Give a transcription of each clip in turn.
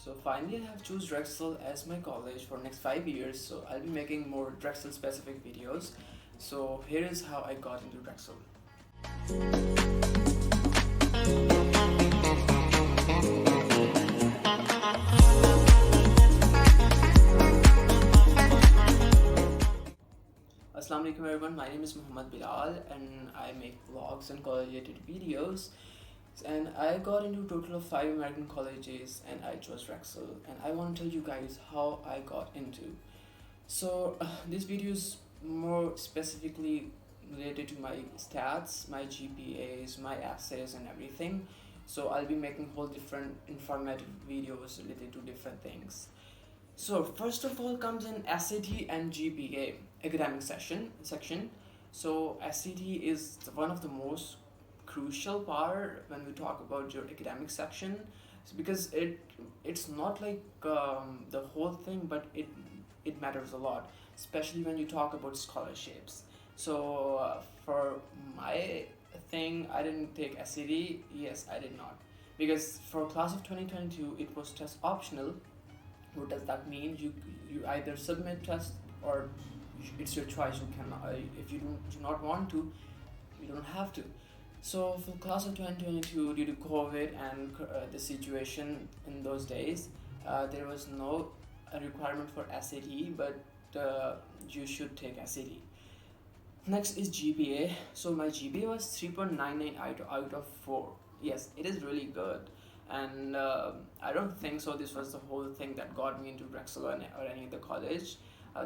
So finally I have choose Drexel as my college for next 5 years. So I'll be making more Drexel specific videos. So here is how I got into Drexel. Asalam-o-aliqum everyone, my name is Bilal and I make vlogs and college related videos. And I got into a total of 5 American colleges and I chose Drexel, and I want to tell you guys how I got into. So this video is more specifically related to my stats, my GPAs, my essays and everything. So I'll be making whole different informative videos related to different things. So first of all comes in SAT and GPA academic section. So SAT is one of the most crucial part when we talk about your academic section, because it's not like the whole thing, but it matters a lot, especially when you talk about scholarships. So for my thing, I didn't take SAT. Yes, I did not, because for class of 2022 it was test optional. What does that mean? You either submit test or it's your choice. You can if you do not want to, you don't have to. So for class of 2022, due to COVID and the situation in those days, there was no requirement for SAT, but you should take SAT. Next is GPA. So my GPA was 3.99 out of 4. Yes, it is really good. And I don't think so this was the whole thing that got me into Drexel or any other college.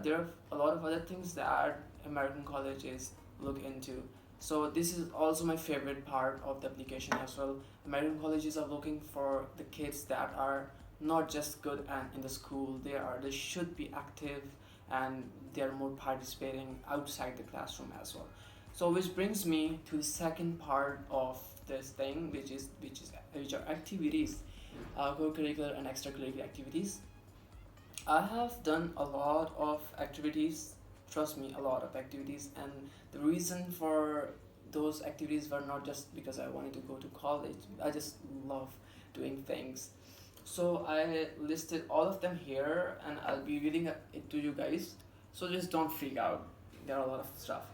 There are a lot of other things that American colleges look into. So this is also my favorite part of the application as well. American colleges are looking for the kids that are not just good and in the school, they should be active and they are more participating outside the classroom as well. So which brings me to the second part of this thing, which are activities, co-curricular and extracurricular activities. I have done a lot of activities, trust me, a lot of activities, and the reason for those activities were not just because I wanted to go to college. I just love doing things. So I listed all of them here and I'll be reading it to you guys. So just don't freak out. There are a lot of stuff.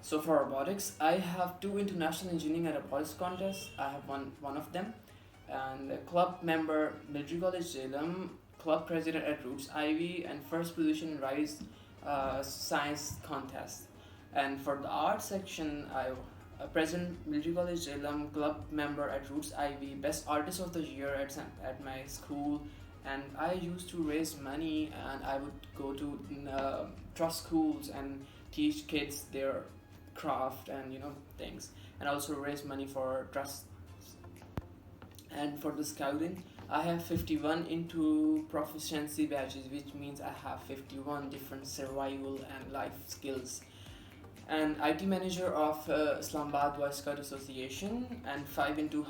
So for robotics, I have 2 international engineering and robotics contests. I have one of them. And a club member, Military College Salem, club president at Roots Ivy, and first position in Rise science contest. And for the art section, I president Military College Salem, club member at Roots Ivy, best artist of the year at my school. And I used to raise money, and I would go to trust schools and teach kids their craft and things, and also raise money for trust. And for the scouting, I have 51 into proficiency badges, which means I have 51 different survival and life skills. And IT manager of Islamabad Boy Scout Association, and 5 into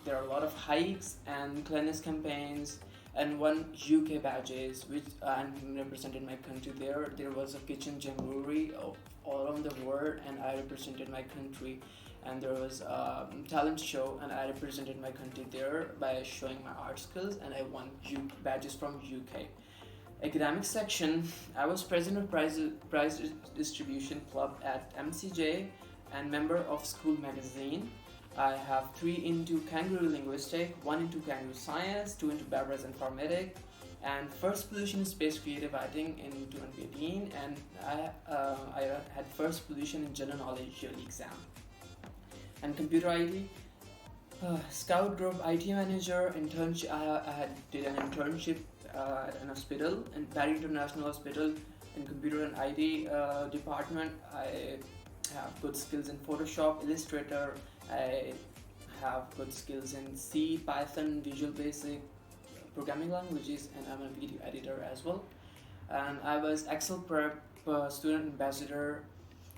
there are a lot of hikes and cleanliness campaigns, and 1 UK badges, which represented my country there. There was a kitchen jamboree all around the world, and I represented my country. And there was a talent show, and I represented my country there by showing my art skills, and I won badges from UK. Academic section, I was president of prize distribution club at MCJ and member of school magazine. I have 3 into kangaroo linguistic, 1 into kangaroo science, 2 into beverage informatic, and first position in space creative writing in 2018, and I had first position in general knowledge yearly exam. And computer IT, scout group IT manager, internship. I did an internship at an hospital, in Barry International Hospital, in computer and IT department. I have good skills in Photoshop, Illustrator. I have good skills in C, Python, Visual Basic, programming languages, and I'm a video editor as well. And I was Excel Prep student ambassador,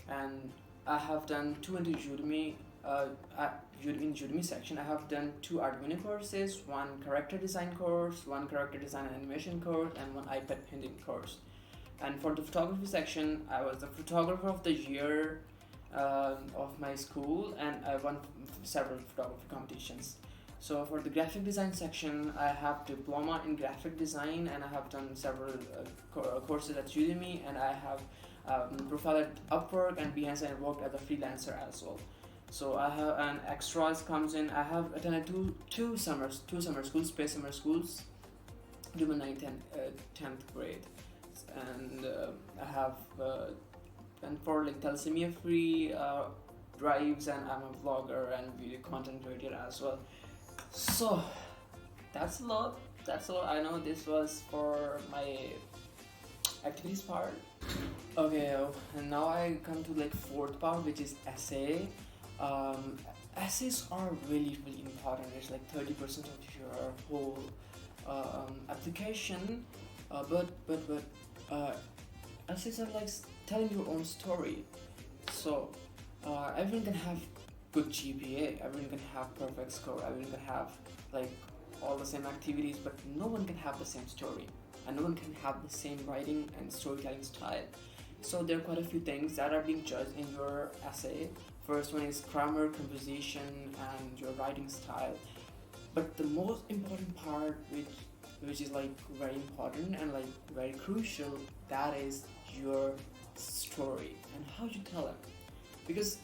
and I have done 2 into Udemy. In Udemy section, I have done 2 Arduino courses, 1 character design course, 1 character design and animation course, and 1 iPad painting course. And for the photography section, I was the photographer of the year of my school, and I won several photography competitions. So for the graphic design section, I have diploma in graphic design, and I have done several courses at Udemy, and I have profile at Upwork and Behance, and worked as a freelancer as well. So I have an extras comes in. I have attended two summer schools, paid summer schools, during my 10th grade, and I have and for like thalassemia free drives, and I'm a vlogger and video content creator as well. So that's a lot. I know this was for my activities part. Okay, and now I come to like fourth part, which is essay. um, Essays are really important. It's like 30% of your whole application. But essays are like telling your own story. So everyone can have good GPA, everyone can have perfect score, everyone can have like all the same activities, but no one can have the same story, and no one can have the same writing and storytelling style. So there are quite a few things that are being judged in your essay. First one is grammar, composition, and your writing style. But the most important part, which is like very important and like very crucial, that is your story and how you tell it. Because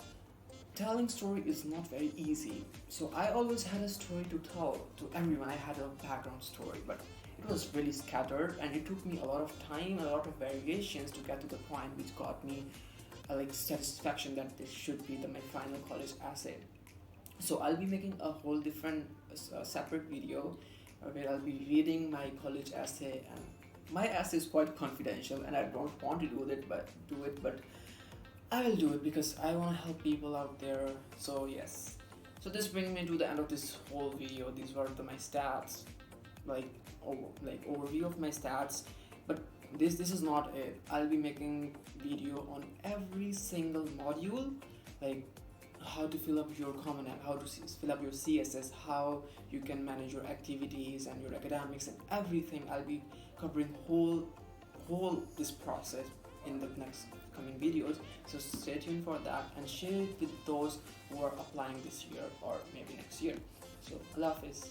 telling story is not very easy. So I always had a story to tell to everyone. I had a background story, but it was really scattered, and it took me a lot of time, a lot of variations to get to the point which got me like satisfaction that this should be my final college essay. So I'll be making a whole different separate video where I'll be reading my college essay, and my essay is quite confidential, and I don't want to do it, but I will do it because I want to help people out there. So yes. So this brings me to the end of this whole video. These were my stats, like overview of my stats. But this is not it. I'll be making video on every single module, like how to fill up your Common App, how to fill up your CSS, how you can manage your activities and your academics and everything. I'll be covering whole this process in the next coming videos. So stay tuned for that, and share it with those who are applying this year or maybe next year. So Allah Hafiz.